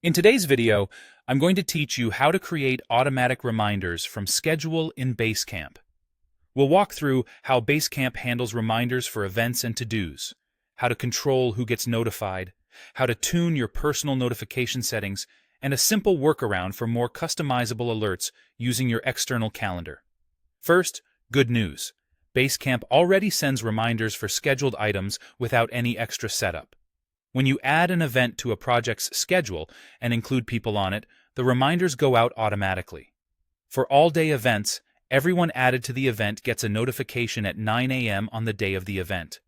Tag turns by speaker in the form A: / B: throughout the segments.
A: In today's video, I'm going to teach you how to create automatic reminders from Schedule in Basecamp. We'll walk through how Basecamp handles reminders for events and to-dos, how to control who gets notified, how to tune your personal notification settings, and a simple workaround for more customizable alerts using your external calendar. First, good news. Basecamp already sends reminders for scheduled items without any extra setup. When you add an event to a project's schedule and include people on it, the reminders go out automatically. For all-day events, everyone added to the event gets a notification at 9 a.m. on the day of the event.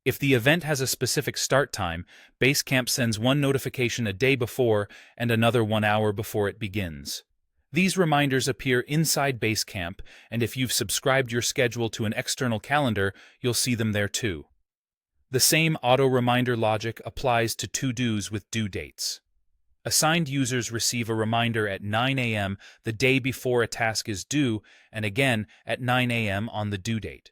A: If the event has a specific start time, Basecamp sends one notification a day before and another 1 hour before it begins. These reminders appear inside Basecamp, and if you've subscribed your schedule to an external calendar, you'll see them there too. The same auto-reminder logic applies to to-dos with due dates. Assigned users receive a reminder at 9 a.m. the day before a task is due, and again at 9 a.m. on the due date.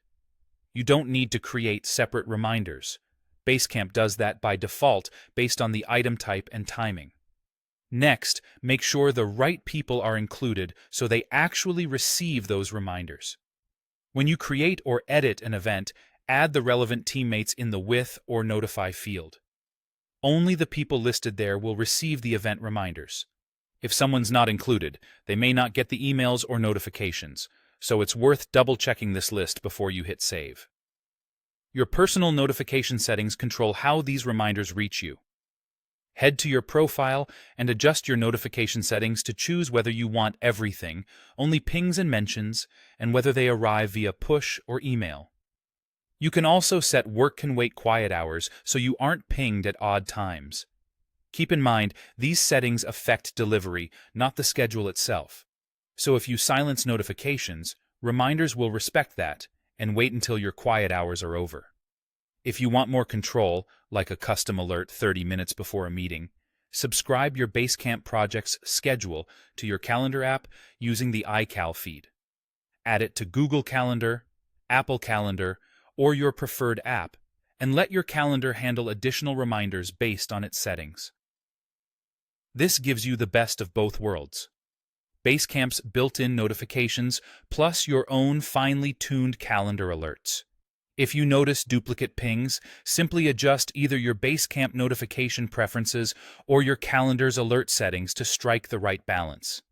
A: You don't need to create separate reminders. Basecamp does that by default based on the item type and timing. Next, make sure the right people are included so they actually receive those reminders. When you create or edit an event, add the relevant teammates in the With or Notify field. Only the people listed there will receive the event reminders. If someone's not included, they may not get the emails or notifications, so it's worth double-checking this list before you hit save. Your personal notification settings control how these reminders reach you. Head to your profile and adjust your notification settings to choose whether you want everything, only pings and mentions, and whether they arrive via push or email. You can also set work can wait quiet hours so you aren't pinged at odd times. Keep in mind, these settings affect delivery, not the schedule itself. So if you silence notifications, reminders will respect that and wait until your quiet hours are over. If you want more control, like a custom alert 30 minutes before a meeting, subscribe your Basecamp project's schedule to your calendar app using the iCal feed. Add it to Google Calendar, Apple Calendar, or your preferred app, and let your calendar handle additional reminders based on its settings. This gives you the best of both worlds. Basecamp's built-in notifications, plus your own finely tuned calendar alerts. If you notice duplicate pings, simply adjust either your Basecamp notification preferences or your calendar's alert settings to strike the right balance.